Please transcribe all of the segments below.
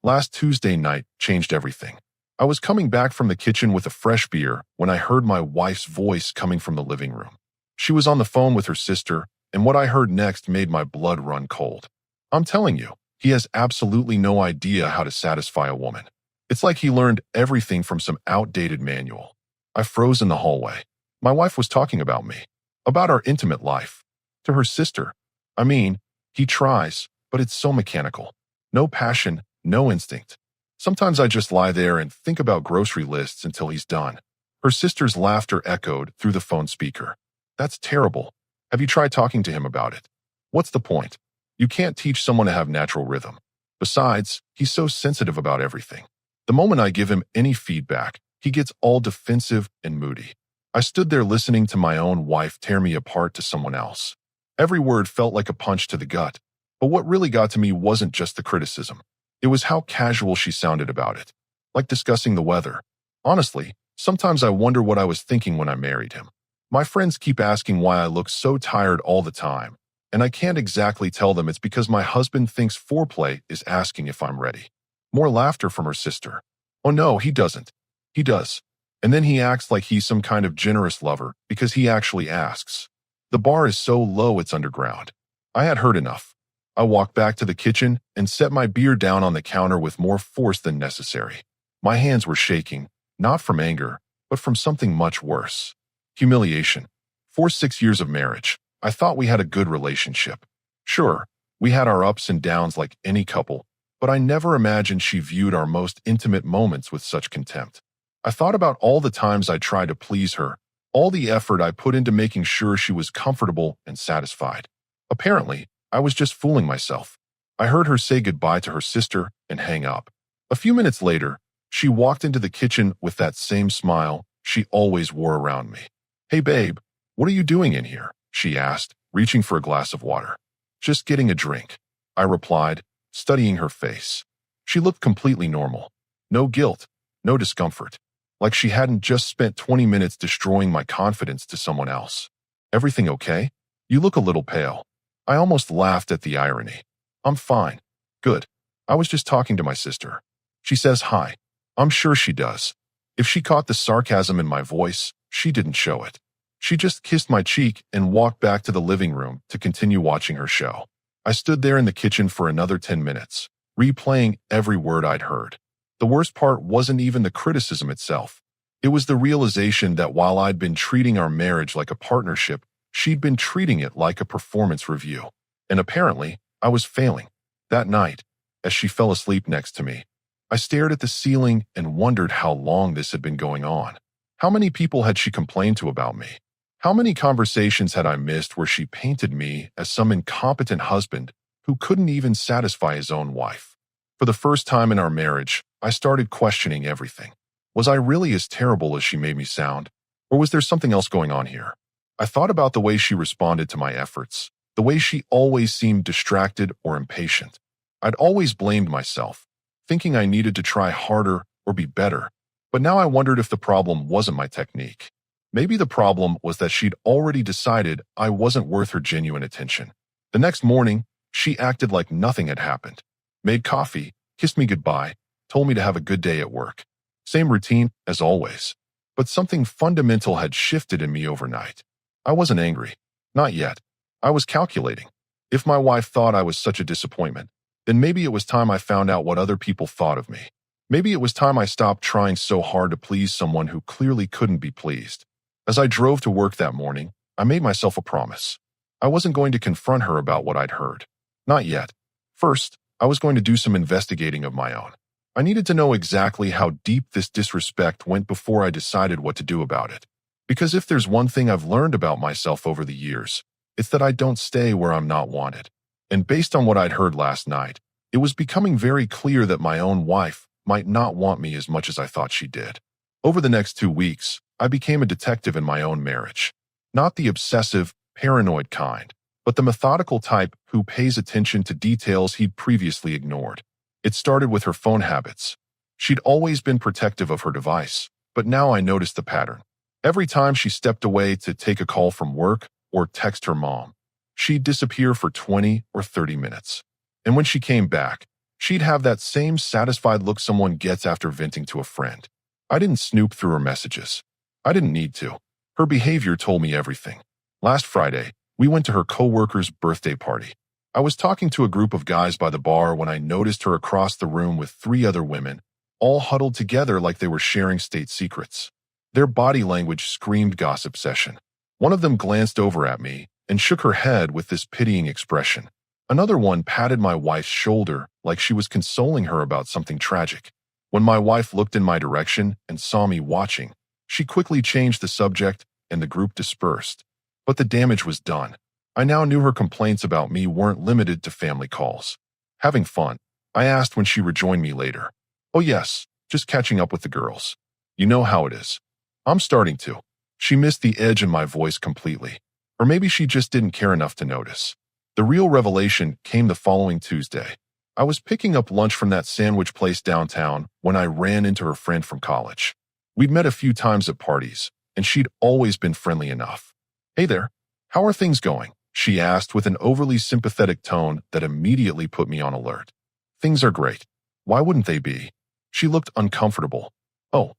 Last Tuesday night changed everything. I was coming back from the kitchen with a fresh beer when I heard my wife's voice coming from the living room. She was on the phone with her sister, and what I heard next made my blood run cold. I'm telling you, he has absolutely no idea how to satisfy a woman. It's like he learned everything from some outdated manual. I froze in the hallway. My wife was talking about me, about our intimate life, to her sister. I mean, he tries, but it's so mechanical. No passion, no instinct. Sometimes I just lie there and think about grocery lists until he's done. Her sister's laughter echoed through the phone speaker. That's terrible. Have you tried talking to him about it? What's the point? You can't teach someone to have natural rhythm. Besides, he's so sensitive about everything. The moment I give him any feedback, he gets all defensive and moody. I stood there listening to my own wife tear me apart to someone else. Every word felt like a punch to the gut. But what really got to me wasn't just the criticism. It was how casual she sounded about it, like discussing the weather. Honestly, sometimes I wonder what I was thinking when I married him. My friends keep asking why I look so tired all the time, and I can't exactly tell them it's because my husband thinks foreplay is asking if I'm ready. More laughter from her sister. Oh no, he doesn't. He does. And then he acts like he's some kind of generous lover because he actually asks. The bar is so low it's underground. I had heard enough. I walked back to the kitchen and set my beer down on the counter with more force than necessary. My hands were shaking, not from anger, but from something much worse. Humiliation. For 6 years of marriage, I thought we had a good relationship. Sure, we had our ups and downs like any couple, but I never imagined she viewed our most intimate moments with such contempt. I thought about all the times I tried to please her, all the effort I put into making sure she was comfortable and satisfied. Apparently, I was just fooling myself. I heard her say goodbye to her sister and hang up. A few minutes later, she walked into the kitchen with that same smile she always wore around me. "Hey babe, what are you doing in here?" she asked, reaching for a glass of water. "Just getting a drink," I replied, studying her face. She looked completely normal. No guilt, no discomfort. Like she hadn't just spent 20 minutes destroying my confidence to someone else. "Everything okay? You look a little pale." I almost laughed at the irony. "I'm fine. Good. I was just talking to my sister." She says hi. I'm sure she does. If she caught the sarcasm in my voice, she didn't show it. She just kissed my cheek and walked back to the living room to continue watching her show. I stood there in the kitchen for another 10 minutes, replaying every word I'd heard. The worst part wasn't even the criticism itself. It was the realization that while I'd been treating our marriage like a partnership, she'd been treating it like a performance review. And apparently, I was failing. That night, as she fell asleep next to me, I stared at the ceiling and wondered how long this had been going on. How many people had she complained to about me? How many conversations had I missed where she painted me as some incompetent husband who couldn't even satisfy his own wife? For the first time in our marriage, I started questioning everything. Was I really as terrible as she made me sound? Or was there something else going on here? I thought about the way she responded to my efforts, the way she always seemed distracted or impatient. I'd always blamed myself, thinking I needed to try harder or be better. But now I wondered if the problem wasn't my technique. Maybe the problem was that she'd already decided I wasn't worth her genuine attention. The next morning, she acted like nothing had happened. Made coffee, kissed me goodbye, told me to have a good day at work. Same routine as always. But something fundamental had shifted in me overnight. I wasn't angry. Not yet. I was calculating. If my wife thought I was such a disappointment, then maybe it was time I found out what other people thought of me. Maybe it was time I stopped trying so hard to please someone who clearly couldn't be pleased. As I drove to work that morning, I made myself a promise. I wasn't going to confront her about what I'd heard. Not yet. First, I was going to do some investigating of my own. I needed to know exactly how deep this disrespect went before I decided what to do about it. Because if there's one thing I've learned about myself over the years, it's that I don't stay where I'm not wanted. And based on what I'd heard last night, it was becoming very clear that my own wife might not want me as much as I thought she did. Over the next 2 weeks, I became a detective in my own marriage. Not the obsessive, paranoid kind, but the methodical type who pays attention to details he'd previously ignored. It started with her phone habits. She'd always been protective of her device, but now I noticed the pattern. Every time she stepped away to take a call from work or text her mom, she'd disappear for 20 or 30 minutes. And when she came back, She'd have that same satisfied look someone gets after venting to a friend. I didn't snoop through her messages. I didn't need to. Her behavior told me everything. Last Friday, we went to her coworker's birthday party. I was talking to a group of guys by the bar when I noticed her across the room with 3 other women, all huddled together like they were sharing state secrets. Their body language screamed gossip session. One of them glanced over at me and shook her head with this pitying expression. Another one patted my wife's shoulder like she was consoling her about something tragic. When my wife looked in my direction and saw me watching, she quickly changed the subject and the group dispersed. But the damage was done. I now knew her complaints about me weren't limited to family calls. Having fun, I asked when she rejoined me later. Oh yes, just catching up with the girls. You know how it is. I'm starting to. She missed the edge in my voice completely. Or maybe she just didn't care enough to notice. The real revelation came the following Tuesday. I was picking up lunch from that sandwich place downtown when I ran into her friend from college. We'd met a few times at parties, and she'd always been friendly enough. Hey there, how are things going? She asked with an overly sympathetic tone that immediately put me on alert. Things are great. Why wouldn't they be? She looked uncomfortable. Oh,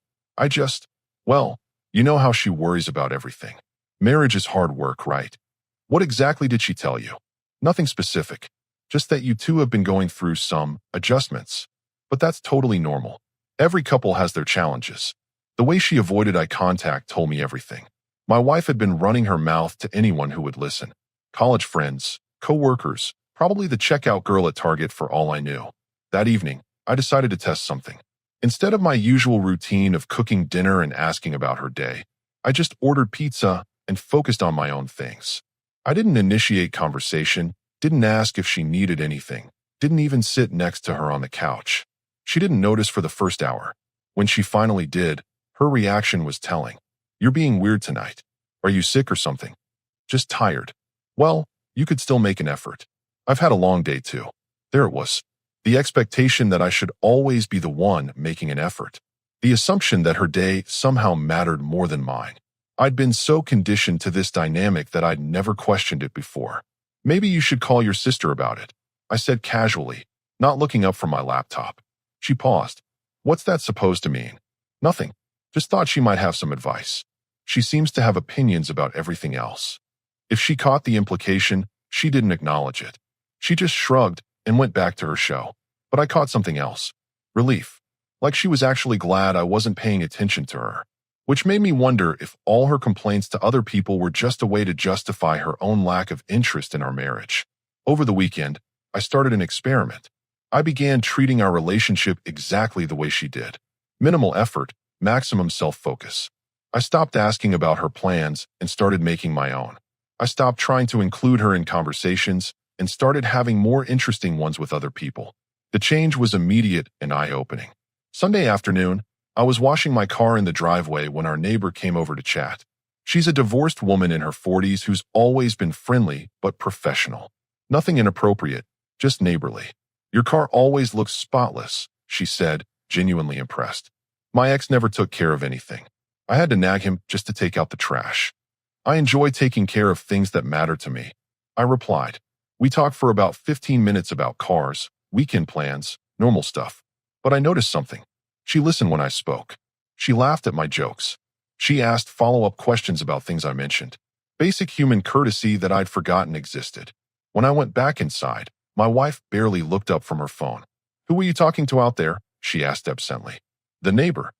well, you know how she worries about everything. Marriage is hard work, right? What exactly did she tell you? Nothing specific. Just that you two have been going through some adjustments. But that's totally normal. Every couple has their challenges. The way she avoided eye contact told me everything. My wife had been running her mouth to anyone who would listen. College friends, co-workers, probably the checkout girl at Target for all I knew. That evening, I decided to test something. Instead of my usual routine of cooking dinner and asking about her day, I just ordered pizza and focused on my own things. I didn't initiate conversation, didn't ask if she needed anything, didn't even sit next to her on the couch. She didn't notice for the first hour. When she finally did, her reaction was telling. You're being weird tonight. Are you sick or something? Just tired. Well, you could still make an effort. I've had a long day too. There it was. The expectation that I should always be the one making an effort. The assumption that her day somehow mattered more than mine. I'd been so conditioned to this dynamic that I'd never questioned it before. Maybe you should call your sister about it, I said casually, not looking up from my laptop. She paused. What's that supposed to mean? Nothing. Just thought she might have some advice. She seems to have opinions about everything else. If she caught the implication, she didn't acknowledge it. She just shrugged and went back to her show. But I caught something else. Relief. Like she was actually glad I wasn't paying attention to her. Which made me wonder if all her complaints to other people were just a way to justify her own lack of interest in our marriage. Over the weekend, I started an experiment. I began treating our relationship exactly the way she did. Minimal effort, maximum self-focus. I stopped asking about her plans and started making my own. I stopped trying to include her in conversations and started having more interesting ones with other people. The change was immediate and eye-opening. Sunday afternoon, I was washing my car in the driveway when our neighbor came over to chat. She's a divorced woman in her 40s who's always been friendly but professional. Nothing inappropriate, just neighborly. Your car always looks spotless, she said, genuinely impressed. My ex never took care of anything. I had to nag him just to take out the trash. I enjoy taking care of things that matter to me, I replied. We talked for about 15 minutes about cars, weekend plans, normal stuff. But I noticed something. She listened when I spoke. She laughed at my jokes. She asked follow-up questions about things I mentioned. Basic human courtesy that I'd forgotten existed. When I went back inside, my wife barely looked up from her phone. Who were you talking to out there? She asked absently. The neighbor.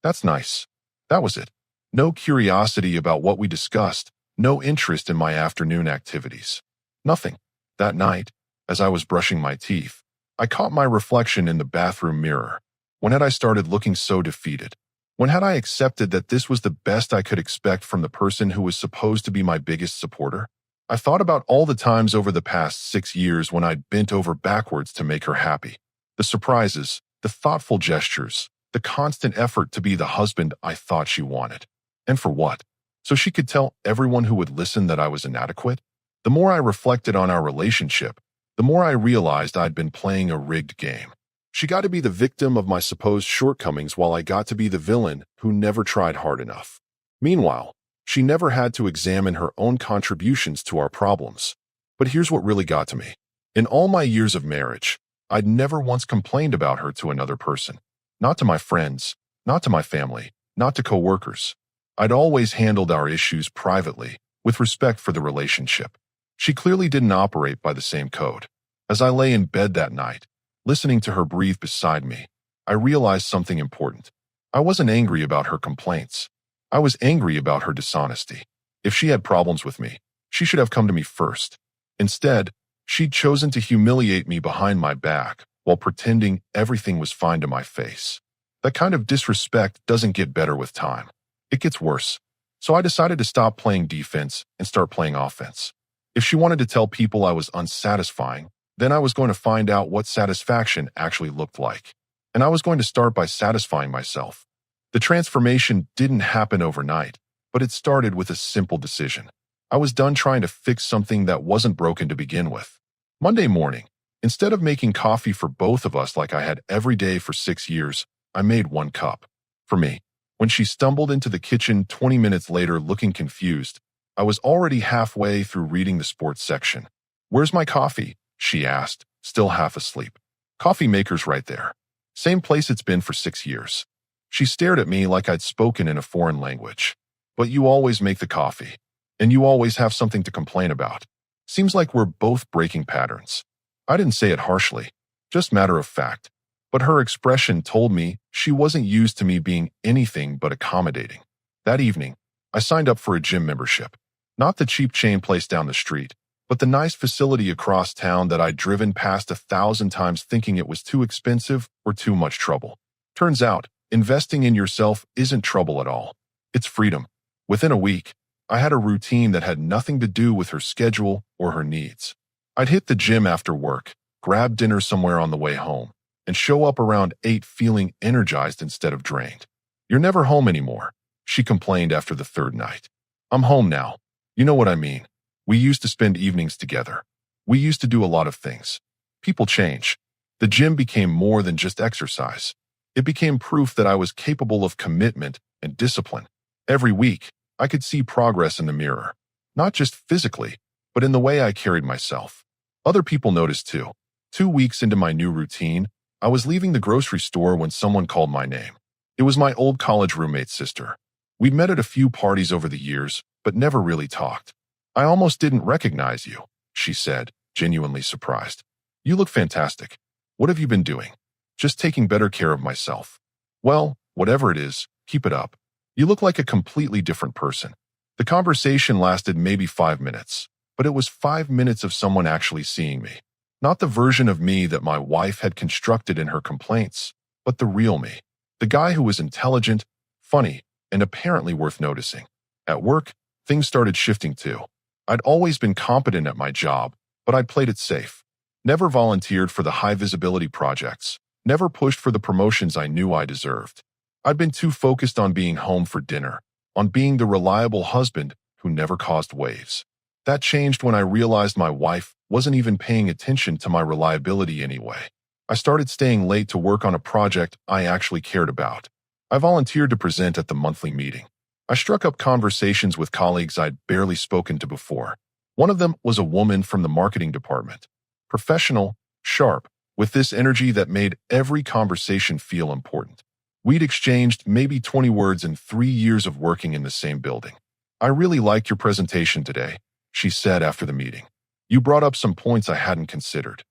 That's nice. That was it. No curiosity about what we discussed, no interest in my afternoon activities. Nothing. That night, as I was brushing my teeth, I caught my reflection in the bathroom mirror. When had I started looking so defeated? When had I accepted that this was the best I could expect from the person who was supposed to be my biggest supporter? I thought about all the times over the past 6 years when I'd bent over backwards to make her happy. The surprises, the thoughtful gestures, the constant effort to be the husband I thought she wanted. And for what? So she could tell everyone who would listen that I was inadequate? The more I reflected on our relationship, the more I realized I'd been playing a rigged game. She got to be the victim of my supposed shortcomings while I got to be the villain who never tried hard enough. Meanwhile, she never had to examine her own contributions to our problems. But here's what really got to me. In all my years of marriage, I'd never once complained about her to another person. Not to my friends, not to my family, not to coworkers. I'd always handled our issues privately, with respect for the relationship. She clearly didn't operate by the same code. As I lay in bed that night, listening to her breathe beside me, I realized something important. I wasn't angry about her complaints. I was angry about her dishonesty. If she had problems with me, she should have come to me first. Instead, she'd chosen to humiliate me behind my back while pretending everything was fine to my face. That kind of disrespect doesn't get better with time. It gets worse. So I decided to stop playing defense and start playing offense. If she wanted to tell people I was unsatisfying, then I was going to find out what satisfaction actually looked like. And I was going to start by satisfying myself. The transformation didn't happen overnight, but it started with a simple decision. I was done trying to fix something that wasn't broken to begin with. Monday morning, instead of making coffee for both of us like I had every day for 6 years, I made 1 cup. For me, when she stumbled into the kitchen 20 minutes later looking confused, I was already halfway through reading the sports section. "Where's my coffee?" she asked, still half asleep. "Coffee maker's right there. Same place it's been for 6 years." She stared at me like I'd spoken in a foreign language. "But you always make the coffee. And you always have something to complain about. Seems like we're both breaking patterns." I didn't say it harshly, just matter of fact. But her expression told me she wasn't used to me being anything but accommodating. That evening, I signed up for a gym membership. Not the cheap chain place down the street, but the nice facility across town that I'd driven past 1,000 times thinking it was too expensive or too much trouble. Turns out, investing in yourself isn't trouble at all. It's freedom. Within a week, I had a routine that had nothing to do with her schedule or her needs. I'd hit the gym after work, grab dinner somewhere on the way home, and show up around 8 feeling energized instead of drained. "You're never home anymore," she complained after the 3rd night. "I'm home now. You know what I mean. We used to spend evenings together. We used to do a lot of things. People change. The gym became more than just exercise. It became proof that I was capable of commitment and discipline. Every week, I could see progress in the mirror. Not just physically, but in the way I carried myself. Other people noticed too. 2 weeks into my new routine, I was leaving the grocery store when someone called my name. It was my old college roommate's sister. We'd met at a few parties over the years, but never really talked. "I almost didn't recognize you," she said, genuinely surprised. "You look fantastic. What have you been doing?" "Just taking better care of myself." "Well, whatever it is, keep it up. You look like a completely different person." The conversation lasted maybe 5 minutes, but it was 5 minutes of someone actually seeing me. Not the version of me that my wife had constructed in her complaints, but the real me. The guy who was intelligent, funny, and apparently worth noticing. At work, things started shifting too. I'd always been competent at my job, but I'd played it safe. Never volunteered for the high-visibility projects. Never pushed for the promotions I knew I deserved. I'd been too focused on being home for dinner, on being the reliable husband who never caused waves. That changed when I realized my wife wasn't even paying attention to my reliability anyway. I started staying late to work on a project I actually cared about. I volunteered to present at the monthly meeting. I struck up conversations with colleagues I'd barely spoken to before. One of them was a woman from the marketing department. Professional, sharp, with this energy that made every conversation feel important. We'd exchanged maybe 20 words in 3 years of working in the same building. "I really liked your presentation today," she said after the meeting. "You brought up some points I hadn't considered."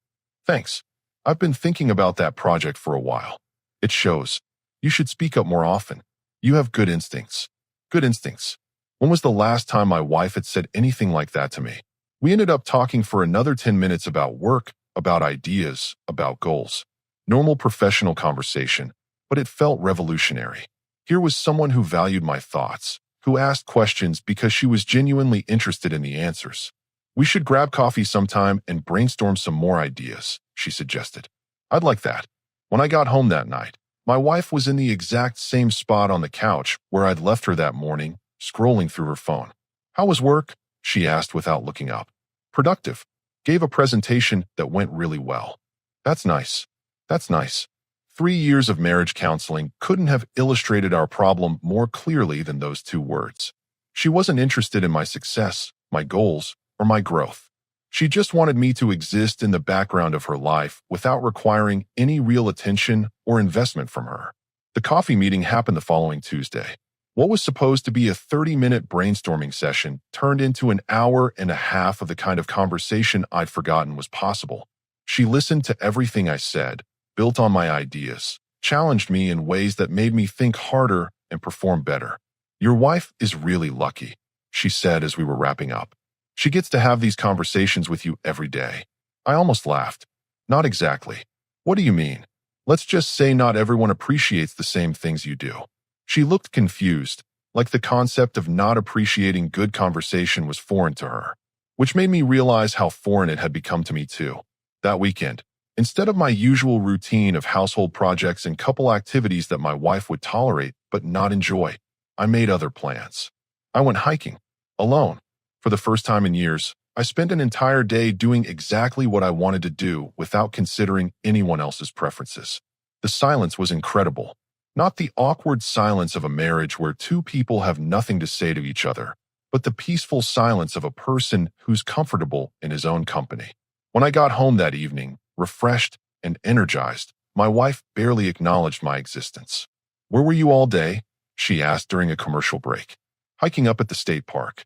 "Thanks. I've been thinking about that project for a while. It shows. You should speak up more often. You have good instincts." Good instincts. When was the last time my wife had said anything like that to me? We ended up talking for another 10 minutes about work, about ideas, about goals. Normal professional conversation, but it felt revolutionary. Here was someone who valued my thoughts, who asked questions because she was genuinely interested in the answers. "We should grab coffee sometime and brainstorm some more ideas," she suggested. "I'd like that." When I got home that night, my wife was in the exact same spot on the couch where I'd left her that morning, scrolling through her phone. "How was work?" she asked without looking up. "Productive. Gave a presentation that went really well." "That's nice. That's nice." 3 years of marriage counseling couldn't have illustrated our problem more clearly than those 2 words. She wasn't interested in my success, my goals, or my growth. She just wanted me to exist in the background of her life without requiring any real attention or investment from her. The coffee meeting happened the following Tuesday. What was supposed to be a 30-minute brainstorming session turned into an hour and a half of the kind of conversation I'd forgotten was possible. She listened to everything I said, built on my ideas, challenged me in ways that made me think harder and perform better. "Your wife is really lucky," she said as we were wrapping up. "She gets to have these conversations with you every day." I almost laughed. "Not exactly." "What do you mean?" "Let's just say not everyone appreciates the same things you do." She looked confused, like the concept of not appreciating good conversation was foreign to her, which made me realize how foreign it had become to me too. That weekend, instead of my usual routine of household projects and couple activities that my wife would tolerate but not enjoy, I made other plans. I went hiking, alone. For the first time in years, I spent an entire day doing exactly what I wanted to do without considering anyone else's preferences. The silence was incredible. Not the awkward silence of a marriage where two people have nothing to say to each other, but the peaceful silence of a person who's comfortable in his own company. When I got home that evening, refreshed and energized, my wife barely acknowledged my existence. "Where were you all day?" she asked during a commercial break. "Hiking up at the state park."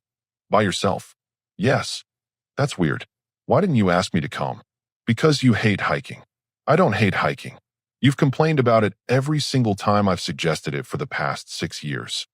"By yourself?" "Yes." "That's weird. Why didn't you ask me to come?" "Because you hate hiking." "I don't hate hiking. You've complained about it every single time I've suggested it for the past 6 years."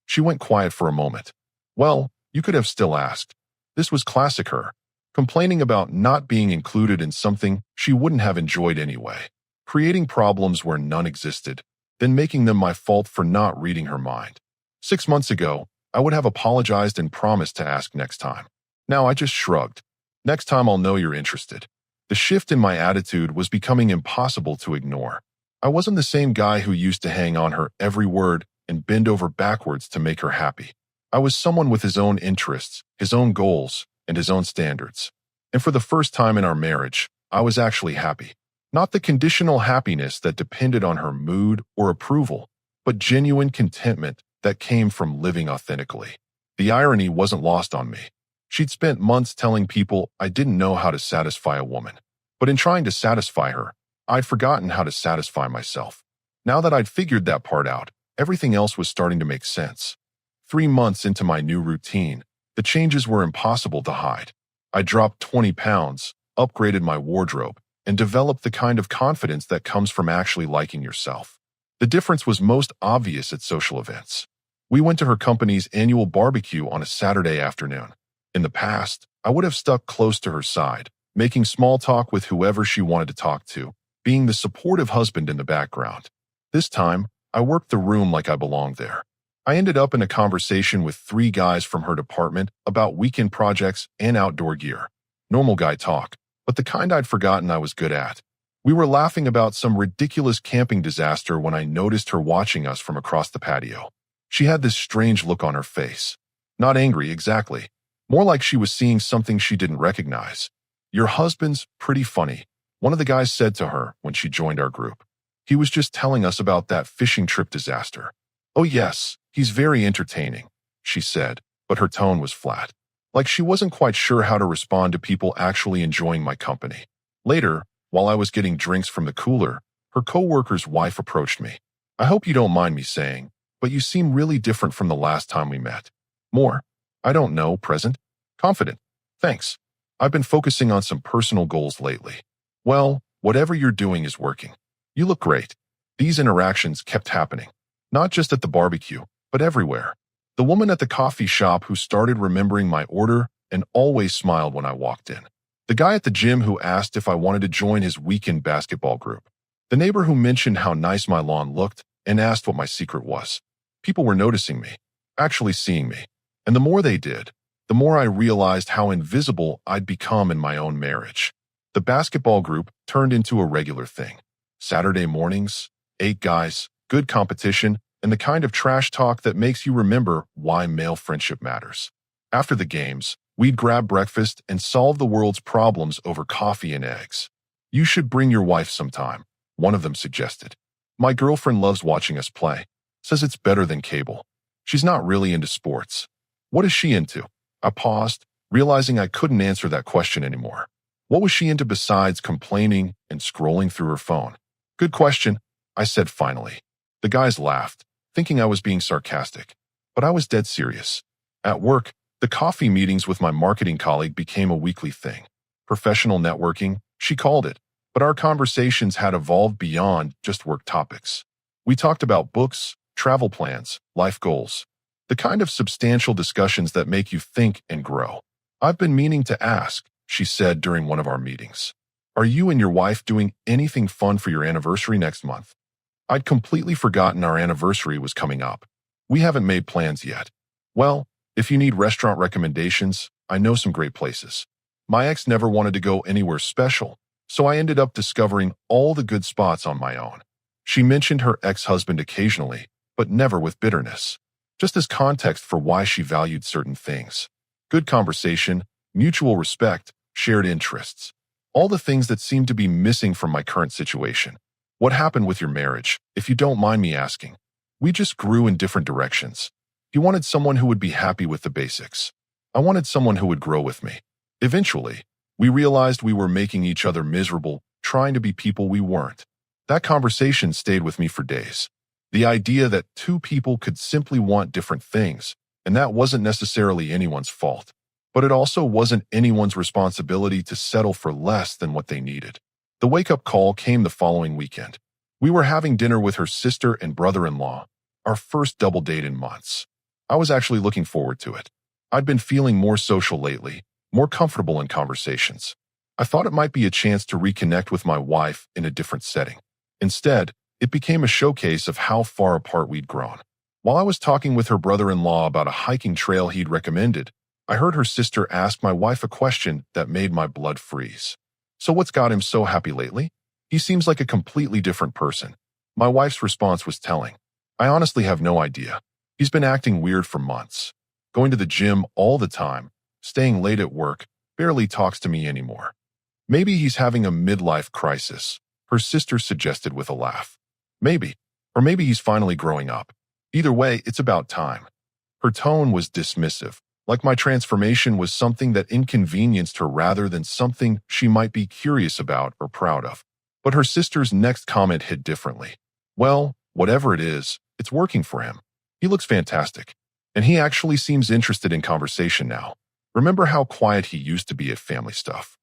She went quiet for a moment. "Well, you could have still asked." This was classic her, complaining about not being included in something she wouldn't have enjoyed anyway, creating problems where none existed, then making them my fault for not reading her mind. 6 months ago, I would have apologized and promised to ask next time. Now I just shrugged. "Next time I'll know you're interested." The shift in my attitude was becoming impossible to ignore. I wasn't the same guy who used to hang on her every word and bend over backwards to make her happy. I was someone with his own interests, his own goals, and his own standards. And for the first time in our marriage, I was actually happy. Not the conditional happiness that depended on her mood or approval, but genuine contentment that came from living authentically. The irony wasn't lost on me. She'd spent months telling people I didn't know how to satisfy a woman. But in trying to satisfy her, I'd forgotten how to satisfy myself. Now that I'd figured that part out, everything else was starting to make sense. 3 months into my new routine, the changes were impossible to hide. I dropped 20 pounds, upgraded my wardrobe, and developed the kind of confidence that comes from actually liking yourself. The difference was most obvious at social events. We went to her company's annual barbecue on a Saturday afternoon. In the past, I would have stuck close to her side, making small talk with whoever she wanted to talk to, being the supportive husband in the background. This time, I worked the room like I belonged there. I ended up in a conversation with 3 guys from her department about weekend projects and outdoor gear. Normal guy talk, but the kind I'd forgotten I was good at. We were laughing about some ridiculous camping disaster when I noticed her watching us from across the patio. She had this strange look on her face. Not angry, exactly. More like she was seeing something she didn't recognize. "Your husband's pretty funny," one of the guys said to her when she joined our group. "He was just telling us about that fishing trip disaster." "Oh yes, he's very entertaining," she said, but her tone was flat. Like she wasn't quite sure how to respond to people actually enjoying my company. Later, while I was getting drinks from the cooler, her coworker's wife approached me. "I hope you don't mind me saying, but you seem really different from the last time we met." "More? I don't know, present? Confident. Thanks. I've been focusing on some personal goals lately." "Well, whatever you're doing is working. You look great." These interactions kept happening, not just at the barbecue, but everywhere. The woman at the coffee shop who started remembering my order and always smiled when I walked in. The guy at the gym who asked if I wanted to join his weekend basketball group. The neighbor who mentioned how nice my lawn looked and asked what my secret was. People were noticing me, actually seeing me. And the more they did, the more I realized how invisible I'd become in my own marriage. The basketball group turned into a regular thing. Saturday mornings, 8 guys, good competition, and the kind of trash talk that makes you remember why male friendship matters. After the games, we'd grab breakfast and solve the world's problems over coffee and eggs. "You should bring your wife sometime," one of them suggested. "My girlfriend loves watching us play. Says it's better than cable. She's not really into sports." "What is she into?" I paused, realizing I couldn't answer that question anymore. What was she into besides complaining and scrolling through her phone? Good question, I said finally. The guys laughed, thinking I was being sarcastic, but I was dead serious. At work, the coffee meetings with my marketing colleague became a weekly thing. Professional networking, she called it, but our conversations had evolved beyond just work topics. We talked about books, travel plans, life goals, the kind of substantial discussions that make you think and grow. I've been meaning to ask, she said during one of our meetings. Are you and your wife doing anything fun for your anniversary next month? I'd completely forgotten our anniversary was coming up. We haven't made plans yet. Well, if you need restaurant recommendations, I know some great places. My ex never wanted to go anywhere special, so I ended up discovering all the good spots on my own. She mentioned her ex-husband occasionally, but never with bitterness, just as context for why she valued certain things. Good conversation, mutual respect, shared interests. All the things that seem to be missing from my current situation. What happened with your marriage, if you don't mind me asking? We just grew in different directions. He wanted someone who would be happy with the basics. I wanted someone who would grow with me. Eventually, we realized we were making each other miserable, trying to be people we weren't. That conversation stayed with me for days. The idea that two people could simply want different things, and that wasn't necessarily anyone's fault. But it also wasn't anyone's responsibility to settle for less than what they needed. The wake-up call came the following weekend. We were having dinner with her sister and brother-in-law, our first double date in months. I was actually looking forward to it. I'd been feeling more social lately, more comfortable in conversations. I thought it might be a chance to reconnect with my wife in a different setting. Instead, it became a showcase of how far apart we'd grown. While I was talking with her brother-in-law about a hiking trail he'd recommended, I heard her sister ask my wife a question that made my blood freeze. So what's got him so happy lately? He seems like a completely different person. My wife's response was telling. I honestly have no idea. He's been acting weird for months. Going to the gym all the time, staying late at work, barely talks to me anymore. Maybe he's having a midlife crisis, her sister suggested with a laugh. Maybe. Or maybe he's finally growing up. Either way, it's about time. Her tone was dismissive, like my transformation was something that inconvenienced her rather than something she might be curious about or proud of. But her sister's next comment hit differently. Well, whatever it is, it's working for him. He looks fantastic. And he actually seems interested in conversation now. Remember how quiet he used to be at family stuff?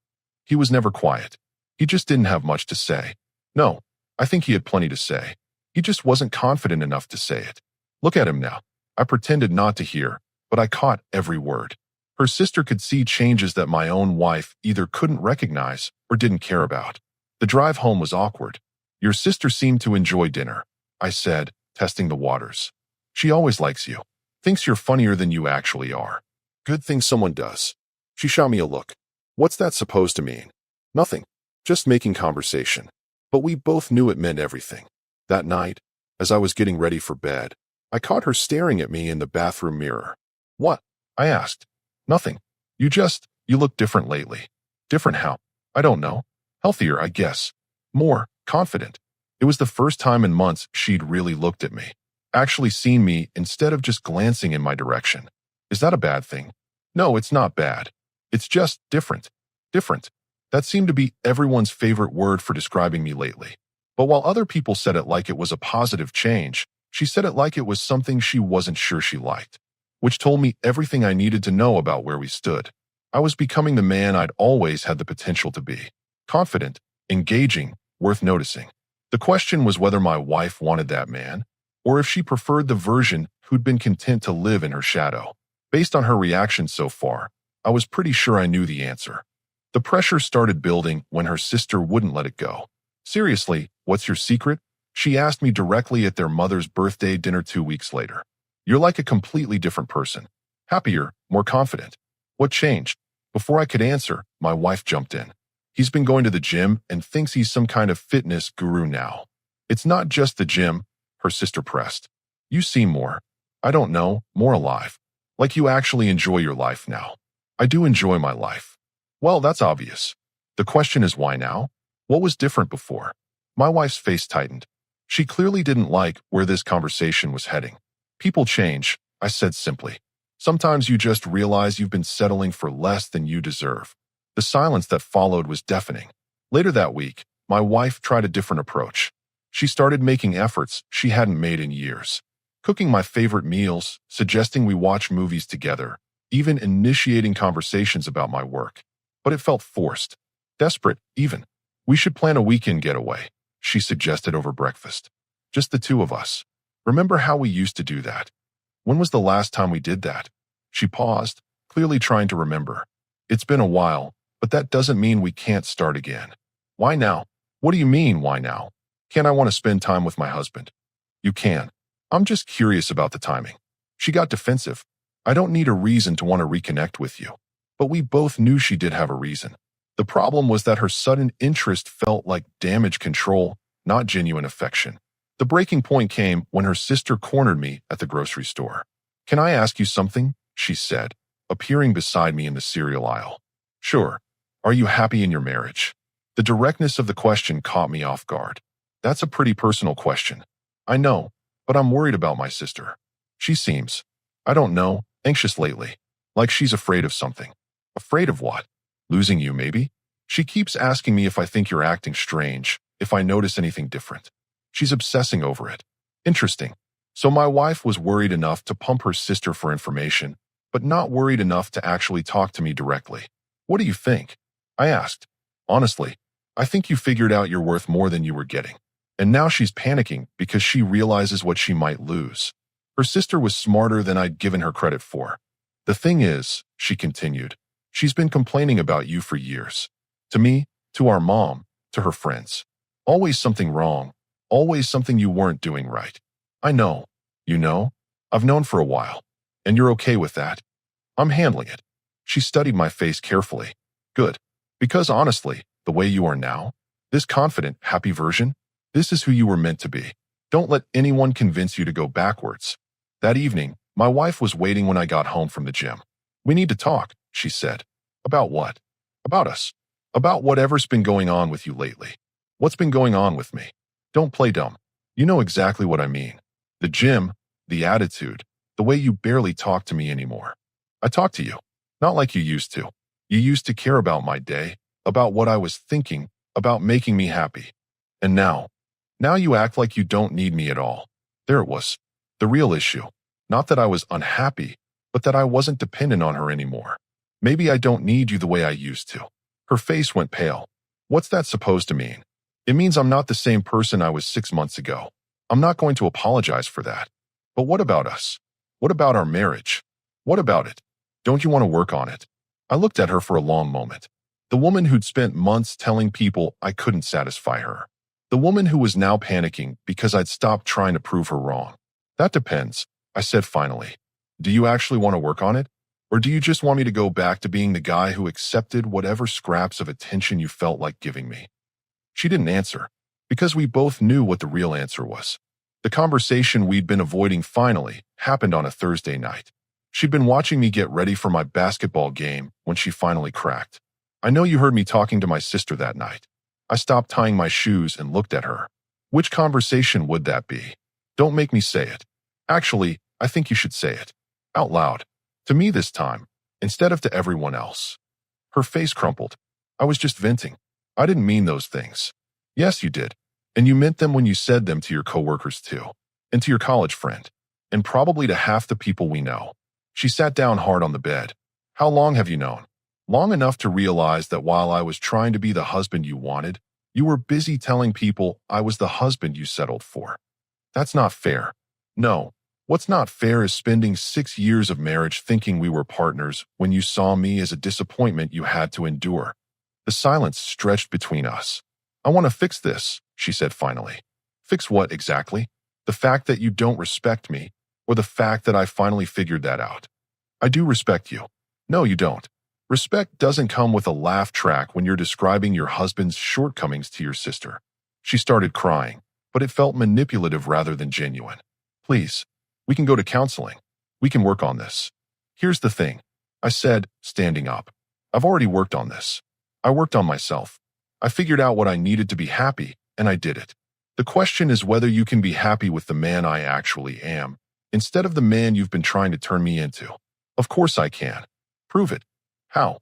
He was never quiet. He just didn't have much to say. No, I think he had plenty to say. He just wasn't confident enough to say it. Look at him now. I pretended not to hear, but I caught every word. Her sister could see changes that my own wife either couldn't recognize or didn't care about. The drive home was awkward. Your sister seemed to enjoy dinner, I said, testing the waters. She always likes you. Thinks you're funnier than you actually are. Good thing someone does. She shot me a look. What's that supposed to mean? Nothing. Just making conversation. But we both knew it meant everything. That night, as I was getting ready for bed, I caught her staring at me in the bathroom mirror. What? I asked. Nothing. You look different lately. Different how? I don't know. Healthier, I guess. More confident. It was the first time in months she'd really looked at me. Actually seen me instead of just glancing in my direction. Is that a bad thing? No, it's not bad. It's just different. Different. That seemed to be everyone's favorite word for describing me lately. But while other people said it like it was a positive change, she said it like it was something she wasn't sure she liked, which told me everything I needed to know about where we stood. I was becoming the man I'd always had the potential to be. Confident, engaging, worth noticing. The question was whether my wife wanted that man, or if she preferred the version who'd been content to live in her shadow. Based on her reaction so far, I was pretty sure I knew the answer. The pressure started building when her sister wouldn't let it go. Seriously, what's your secret? She asked me directly at their mother's birthday dinner 2 weeks later. You're like a completely different person. Happier, more confident. What changed? Before I could answer, my wife jumped in. He's been going to the gym and thinks he's some kind of fitness guru now. It's not just the gym, her sister pressed. You seem more, I don't know, more alive. Like you actually enjoy your life now. I do enjoy my life. Well, that's obvious. The question is why now? What was different before? My wife's face tightened. She clearly didn't like where this conversation was heading. People change, I said simply. Sometimes you just realize you've been settling for less than you deserve. The silence that followed was deafening. Later that week, my wife tried a different approach. She started making efforts she hadn't made in years. Cooking my favorite meals, suggesting we watch movies together, even initiating conversations about my work. But it felt forced. Desperate, even. We should plan a weekend getaway, she suggested over breakfast. Just the two of us. Remember how we used to do that? When was the last time we did that? She paused, clearly trying to remember. It's been a while, but that doesn't mean we can't start again. Why now? What do you mean, why now? Can't I want to spend time with my husband? You can. I'm just curious about the timing. She got defensive. I don't need a reason to want to reconnect with you. But we both knew she did have a reason. The problem was that her sudden interest felt like damage control, not genuine affection. The breaking point came when her sister cornered me at the grocery store. Can I ask you something? She said, appearing beside me in the cereal aisle. Sure. Are you happy in your marriage? The directness of the question caught me off guard. That's a pretty personal question. I know, but I'm worried about my sister. She seems, I don't know, anxious lately. Like she's afraid of something. Afraid of what? Losing you, maybe? She keeps asking me if I think you're acting strange, if I notice anything different. She's obsessing over it. Interesting. So my wife was worried enough to pump her sister for information, but not worried enough to actually talk to me directly. What do you think? I asked. Honestly, I think you figured out you're worth more than you were getting. And now she's panicking because she realizes what she might lose. Her sister was smarter than I'd given her credit for. The thing is, she continued, she's been complaining about you for years. To me, to our mom, to her friends. Always something wrong. Always something you weren't doing right. I know. You know? I've known for a while. And you're okay with that? I'm handling it. She studied my face carefully. Good. Because honestly, the way you are now, this confident, happy version, this is who you were meant to be. Don't let anyone convince you to go backwards. That evening, my wife was waiting when I got home from the gym. We need to talk, she said. About what? About us. About whatever's been going on with you lately. What's been going on with me? Don't play dumb. You know exactly what I mean. The gym, the attitude, the way you barely talk to me anymore. I talk to you, not like you used to. You used to care about my day, about what I was thinking, about making me happy. And now you act like you don't need me at all. There it was. The real issue. Not that I was unhappy, but that I wasn't dependent on her anymore. Maybe I don't need you the way I used to. Her face went pale. What's that supposed to mean? It means I'm not the same person I was 6 months ago. I'm not going to apologize for that. But what about us? What about our marriage? What about it? Don't you want to work on it? I looked at her for a long moment. The woman who'd spent months telling people I couldn't satisfy her. The woman who was now panicking because I'd stopped trying to prove her wrong. That depends, I said finally. Do you actually want to work on it? Or do you just want me to go back to being the guy who accepted whatever scraps of attention you felt like giving me? She didn't answer, because we both knew what the real answer was. The conversation we'd been avoiding finally happened on a Thursday night. She'd been watching me get ready for my basketball game when she finally cracked. I know you heard me talking to my sister that night. I stopped tying my shoes and looked at her. Which conversation would that be? Don't make me say it. Actually, I think you should say it. Out loud. To me this time, instead of to everyone else. Her face crumpled. I was just venting. I didn't mean those things. Yes, you did. And you meant them when you said them to your coworkers too. And to your college friend. And probably to half the people we know. She sat down hard on the bed. How long have you known? Long enough to realize that while I was trying to be the husband you wanted, you were busy telling people I was the husband you settled for. That's not fair. No. What's not fair is spending 6 years of marriage thinking we were partners when you saw me as a disappointment you had to endure. The silence stretched between us. I want to fix this, she said finally. Fix what exactly? The fact that you don't respect me, or the fact that I finally figured that out? I do respect you. No, you don't. Respect doesn't come with a laugh track when you're describing your husband's shortcomings to your sister. She started crying, but it felt manipulative rather than genuine. Please, we can go to counseling. We can work on this. Here's the thing, I said, standing up. I've already worked on this. I worked on myself. I figured out what I needed to be happy, and I did it. The question is whether you can be happy with the man I actually am, instead of the man you've been trying to turn me into. Of course I can. Prove it. How?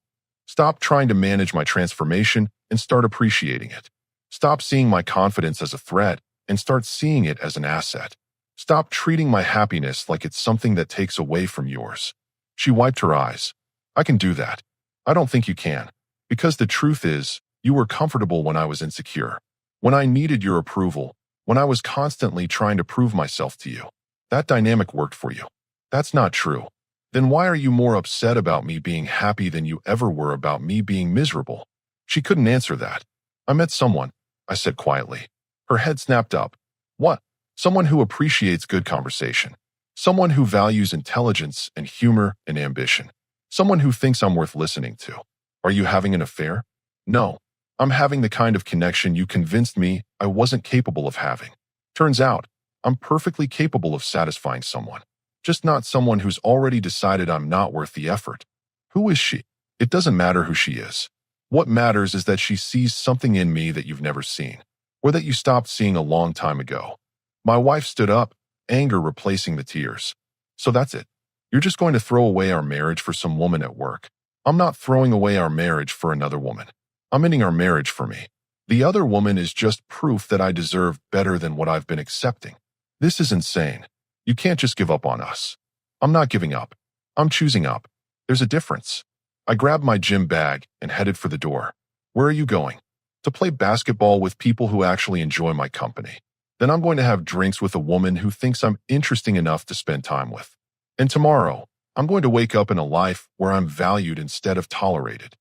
Stop trying to manage my transformation and start appreciating it. Stop seeing my confidence as a threat and start seeing it as an asset. Stop treating my happiness like it's something that takes away from yours. She wiped her eyes. I can do that. I don't think you can. Because the truth is, you were comfortable when I was insecure. When I needed your approval, when I was constantly trying to prove myself to you. That dynamic worked for you. That's not true. Then why are you more upset about me being happy than you ever were about me being miserable? She couldn't answer that. I met someone, I said quietly. Her head snapped up. What? Someone who appreciates good conversation. Someone who values intelligence and humor and ambition. Someone who thinks I'm worth listening to. Are you having an affair? No. I'm having the kind of connection you convinced me I wasn't capable of having. Turns out, I'm perfectly capable of satisfying someone. Just not someone who's already decided I'm not worth the effort. Who is she? It doesn't matter who she is. What matters is that she sees something in me that you've never seen, or that you stopped seeing a long time ago. My wife stood up, anger replacing the tears. So that's it. You're just going to throw away our marriage for some woman at work. I'm not throwing away our marriage for another woman. I'm ending our marriage for me. The other woman is just proof that I deserve better than what I've been accepting. This is insane. You can't just give up on us. I'm not giving up. I'm choosing up. There's a difference. I grabbed my gym bag and headed for the door. Where are you going? To play basketball with people who actually enjoy my company. Then I'm going to have drinks with a woman who thinks I'm interesting enough to spend time with. And tomorrow, I'm going to wake up in a life where I'm valued instead of tolerated.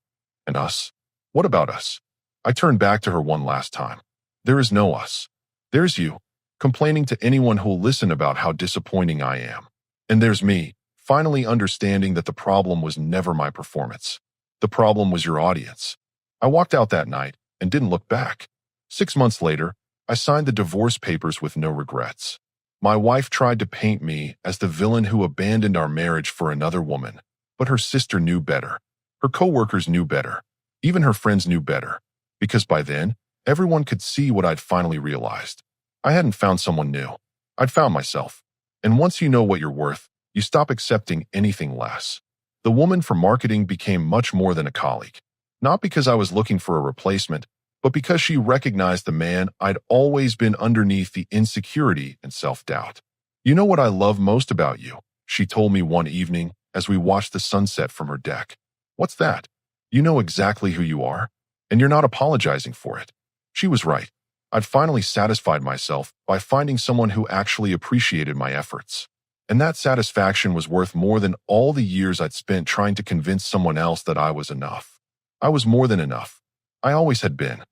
And us? What about us? I turned back to her one last time. There is no us. There's you, complaining to anyone who'll listen about how disappointing I am. And there's me, finally understanding that the problem was never my performance. The problem was your audience. I walked out that night and didn't look back. 6 months later, I signed the divorce papers with no regrets. My wife tried to paint me as the villain who abandoned our marriage for another woman, but her sister knew better. Her coworkers knew better. Even her friends knew better. Because by then, everyone could see what I'd finally realized. I hadn't found someone new. I'd found myself. And once you know what you're worth, you stop accepting anything less. The woman from marketing became much more than a colleague. Not because I was looking for a replacement, but because she recognized the man I'd always been underneath the insecurity and self-doubt. You know what I love most about you, she told me one evening as we watched the sunset from her deck. What's that? You know exactly who you are, and you're not apologizing for it. She was right. I'd finally satisfied myself by finding someone who actually appreciated my efforts. And that satisfaction was worth more than all the years I'd spent trying to convince someone else that I was enough. I was more than enough. I always had been.